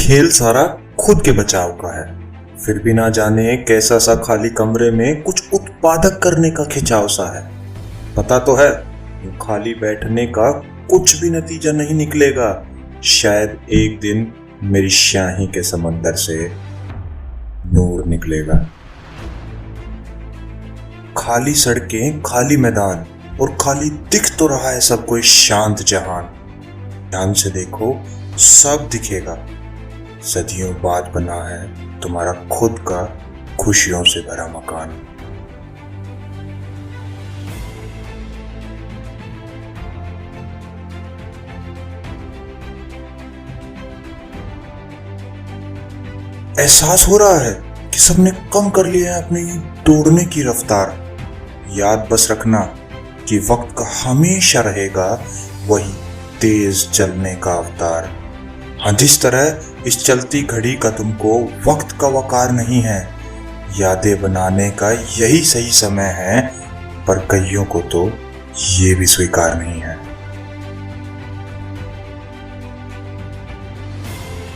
खेल सारा खुद के बचाव का है, फिर भी ना जाने कैसा सा खाली कमरे में कुछ उत्पादक करने का खिंचाव सा है। पता तो है खाली बैठने का कुछ भी नतीजा नहीं निकलेगा। शायद एक दिन मेरी शाही के समंदर से नूर निकलेगा। खाली सड़कें, खाली मैदान और खाली दिख तो रहा है सब कोई शांत जहान। ध्यान से देखो सब दिखेगा। सदियों बाद बना है तुम्हारा खुद का खुशियों से भरा मकान। एहसास हो रहा है कि सबने कम कर लिया है अपनी दौड़ने की रफ्तार। याद बस रखना कि वक्त का हमेशा रहेगा वही तेज चलने का अवतार। हाँ, जिस तरह इस चलती घड़ी का तुमको वक्त का वकार नहीं है, यादें बनाने का यही सही समय है, पर कईयों को तो ये भी स्वीकार नहीं है।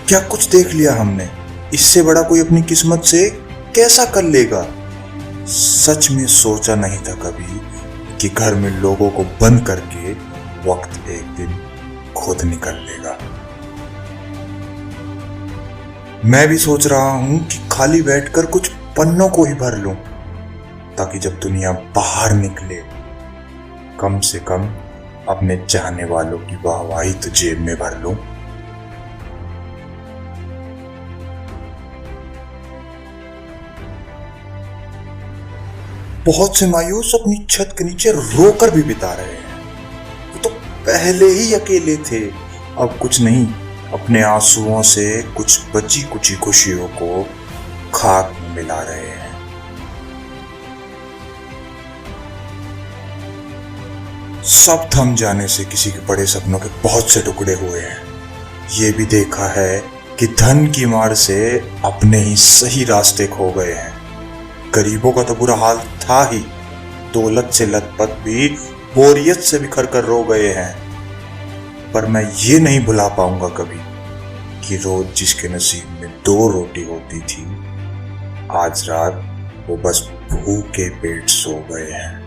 क्या कुछ देख लिया हमने, इससे बड़ा कोई अपनी किस्मत से कैसा कर लेगा। सच में सोचा नहीं था कभी कि घर में लोगों को बंद करके वक्त एक दिन खुद निकल लेगा। मैं भी सोच रहा हूं कि खाली बैठकर कुछ पन्नों को ही भर लूं, ताकि जब दुनिया बाहर निकले कम से कम अपने चाहने वालों की वाहवाही तो जेब में भर लूं। बहुत से मायूस अपनी छत के नीचे रोकर भी बिता रहे हैं। वो तो पहले ही अकेले थे, अब कुछ नहीं, अपने आंसुओं से कुछ बची कुची खुशियों को खाक में मिला रहे हैं। सब थम जाने से किसी के बड़े सपनों के बहुत से टुकड़े हुए हैं। ये भी देखा है कि धन की मार से अपने ही सही रास्ते खो गए हैं। गरीबों का तो बुरा हाल था ही, दौलत से लथपथ भी बोरियत से बिखर कर रो गए हैं। पर मैं ये नहीं भुला पाऊंगा कभी कि रोज जिसके नसीब में 2 रोटी होती थी, आज रात वो बस भूखे पेट सो गए हैं।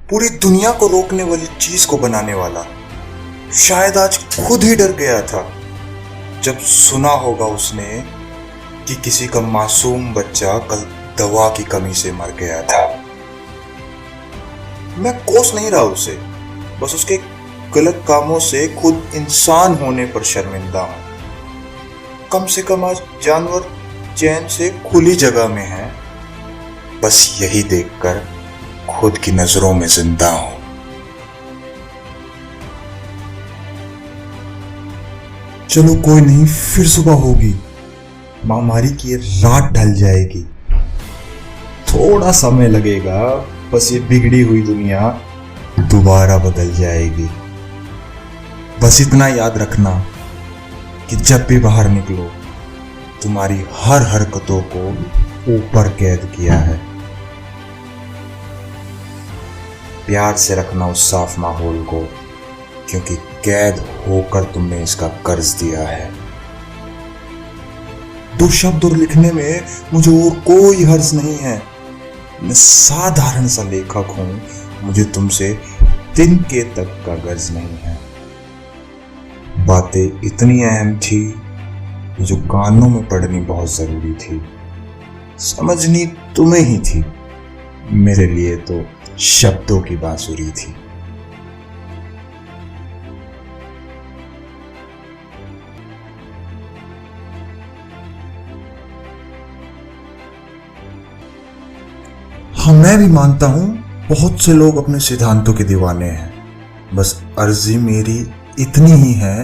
पूरी दुनिया को रोकने वाली चीज को बनाने वाला शायद आज खुद ही डर गया था जब सुना होगा उसने कि किसी का मासूम बच्चा कल दवा की कमी से मर गया था। मैं कोस नहीं रहा उसे, बस उसके गलत कामों से खुद इंसान होने पर शर्मिंदा हूं। कम से कम आज जानवर चैन से खुली जगह में है, बस यही देखकर खुद की नजरों में जिंदा हूं। चलो कोई नहीं, फिर सुबह होगी, महामारी की रात ढल जाएगी। थोड़ा समय लगेगा, बस ये बिगड़ी हुई दुनिया दोबारा बदल जाएगी। बस इतना याद रखना कि जब भी बाहर निकलो तुम्हारी हर हरकतों को ऊपर कैद किया है। प्यार से रखना उस साफ माहौल को, क्योंकि कैद होकर तुमने इसका कर्ज दिया है। 2 शब्द और लिखने में मुझे और कोई हर्ज नहीं है। मैं साधारण सा लेखक हूं, मुझे तुमसे तिनके तक का गर्ज नहीं है। बातें इतनी अहम थी जो कानों में पड़नी बहुत जरूरी थी। समझनी तुम्हें ही थी, मेरे लिए तो शब्दों की बांसुरी थी। हाँ, मैं भी मानता हूं बहुत से लोग अपने सिद्धांतों के दीवाने हैं। बस अर्जी मेरी इतनी ही है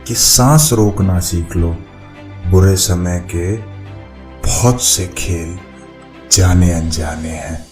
कि सांस रोकना सीख लो। बुरे समय के बहुत से खेल जाने अनजाने हैं।